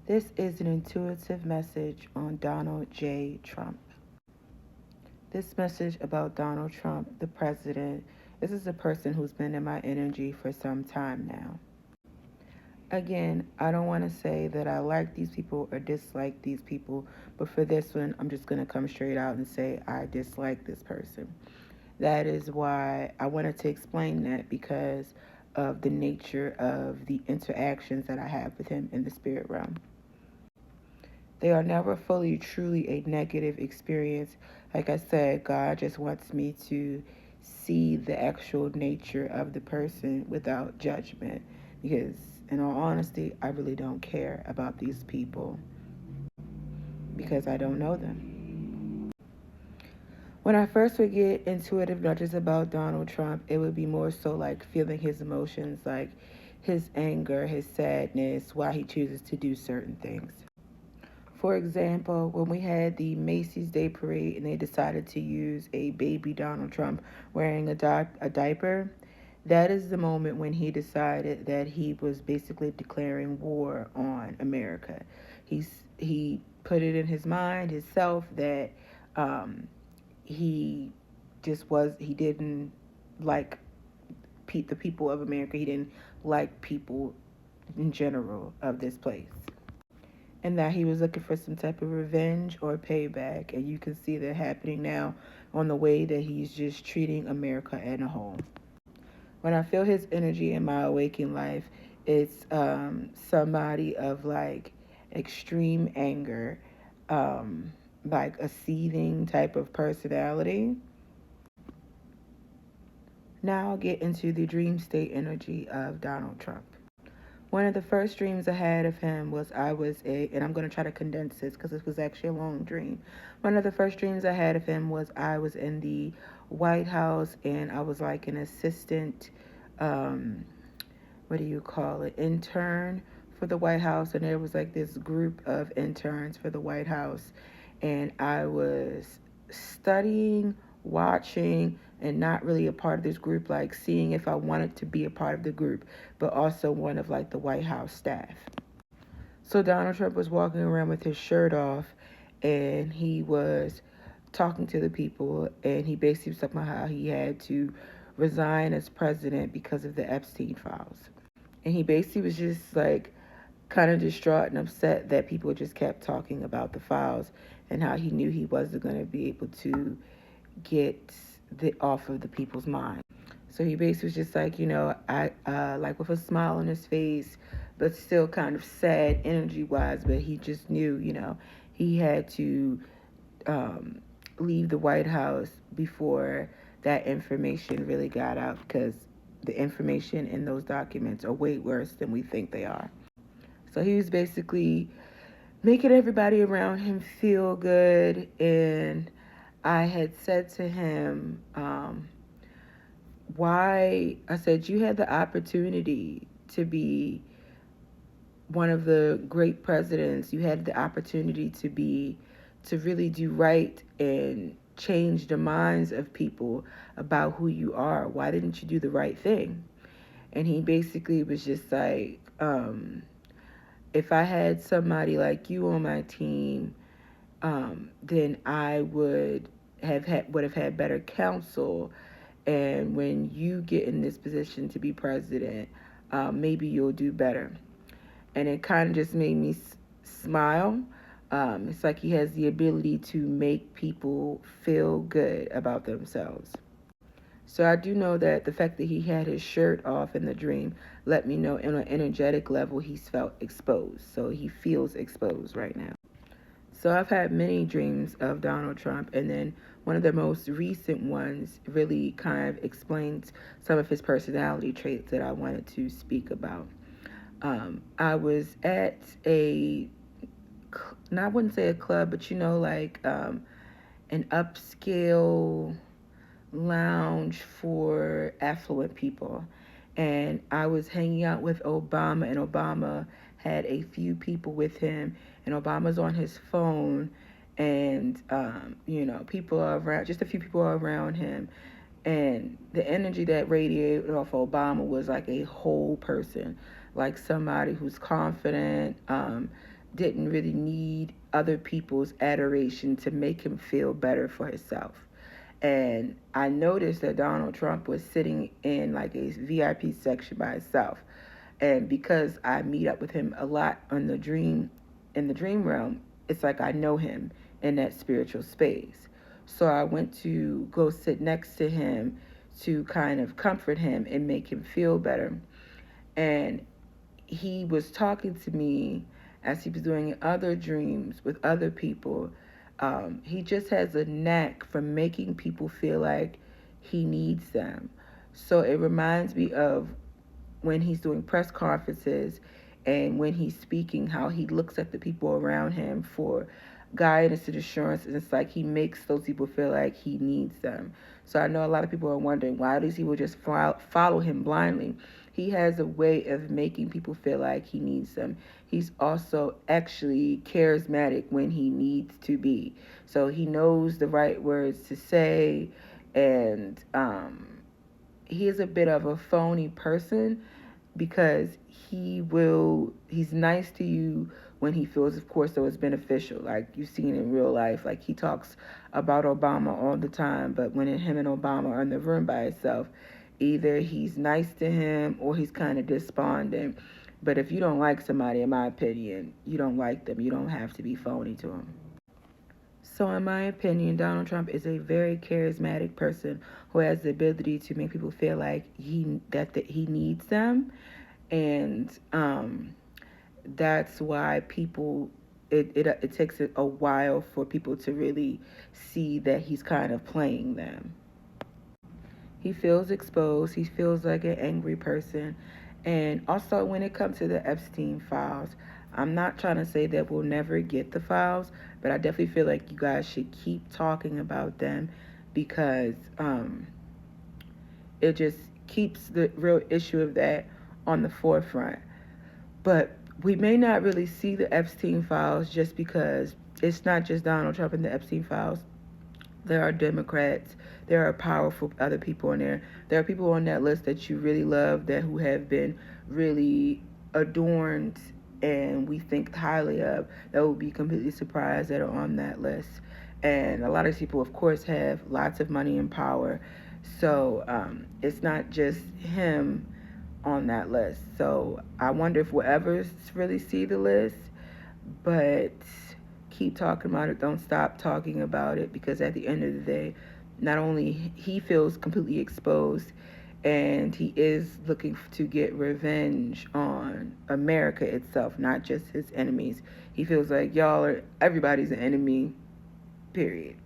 This is an intuitive message on Donald J. Trump. This message about Donald Trump, the president, this is a person who's been in my energy for some time now. Again, I don't want to say that I like these people or dislike these people, but for this one, I'm just going to come straight out and say I dislike this person. That is why I wanted to explain that because of the nature of the interactions that I have with him in the spirit realm. They are never fully, truly a negative experience. Like I said, God just wants me to see the actual nature of the person without judgment. Because, in all honesty, I really don't care about these people because I don't know them. When I first would get intuitive nudges about Donald Trump, it would be more so like feeling his emotions, like his anger, his sadness, why he chooses to do certain things. For example, when we had the Macy's Day Parade and they decided to use a baby Donald Trump wearing a diaper, that is the moment when he decided that he was basically declaring war on America. He put it in his mind, himself, that he he didn't like the people of America. He didn't like people in general of this place, and that he was looking for some type of revenge or payback. And you can see that happening now on the way that he's just treating America as a whole. When I feel his energy in my waking life, it's somebody of like extreme anger, like a seething type of personality. Now I'll get into the dream state energy of Donald Trump. One of the first dreams I had of him was and I'm going to try to condense this because this was actually a long dream. One of the first dreams I had of him was I was in the White House and I was like an assistant, um, what do you call it, intern for the White House. And there was like this group of interns for the White House. And I was studying, watching, and not really a part of this group, like seeing if I wanted to be a part of the group, but also one of like the White House staff. So Donald Trump was walking around with his shirt off and he was talking to the people, and he basically was talking about how he had to resign as president because of the Epstein files. And he basically was just like kind of distraught and upset that people just kept talking about the files and how he knew he wasn't going to be able to get off of the people's mind. So he basically was just like, I like with a smile on his face, but still kind of sad energy wise. But he just knew, he had to um, leave the White House before that information really got out, because the information in those documents are way worse than we think they are. So he was basically making everybody around him feel good. And I had said to him, why, I said, you had the opportunity to be one of the great presidents. You had the opportunity to really do right and change the minds of people about who you are. Why didn't you do the right thing? And he basically was just like, if I had somebody like you on my team, then I would have had better counsel. And when you get in this position to be president, maybe you'll do better. And it kind of just made me smile. It's like he has the ability to make people feel good about themselves. So I do know that the fact that he had his shirt off in the dream let me know on an energetic level he's felt exposed. So he feels exposed right now. So I've had many dreams of Donald Trump, and then one of the most recent ones really kind of explains some of his personality traits that I wanted to speak about. I was at I wouldn't say a club, but like an upscale lounge for affluent people. And I was hanging out with Obama, and Obama had a few people with him, and Obama's on his phone, and people are around, just a few people are around him. And the energy that radiated off Obama was like a whole person, like somebody who's confident, didn't really need other people's adoration to make him feel better for himself. And I noticed that Donald Trump was sitting in like a VIP section by himself. And because I meet up with him a lot in the dream realm, it's like I know him in that spiritual space. So I went to go sit next to him to kind of comfort him and make him feel better. And he was talking to me as he was doing other dreams with other people. He just has a knack for making people feel like he needs them. So it reminds me of when he's doing press conferences and when he's speaking, how he looks at the people around him for guidance and assurance. And it's like he makes those people feel like he needs them. So I know a lot of people are wondering why these people just follow him blindly. He has a way of making people feel like he needs them. He's also actually charismatic when he needs to be. So he knows the right words to say, and he is a bit of a phony person because he's nice to you when he feels, of course, though it's beneficial. Like you've seen in real life, like he talks about Obama all the time, but when him and Obama are in the room by itself, either he's nice to him or he's kind of despondent. But if you don't like somebody, in my opinion, you don't like them. You don't have to be phony to them. So, in my opinion, Donald Trump is a very charismatic person who has the ability to make people feel like that he needs them, and that's why people it takes a while for people to really see that he's kind of playing them. He feels exposed. He feels like an angry person. And also, when it comes to the Epstein files, I'm not trying to say that we'll never get the files, but I definitely feel like you guys should keep talking about them because it just keeps the real issue of that on the forefront. But we may not really see the Epstein files just because it's not just Donald Trump and the Epstein files. There are Democrats. There are powerful other people in there. There are people on that list that you really love that who have been really adorned and we think highly of that will be completely surprised that are on that list. And a lot of people, of course, have lots of money and power. So it's not just him on that list. So I wonder if we'll ever really see the list, but keep talking about it. Don't stop talking about it because at the end of the day, not only he feels completely exposed and he is looking to get revenge on America itself, not just his enemies. He feels like everybody's an enemy, period.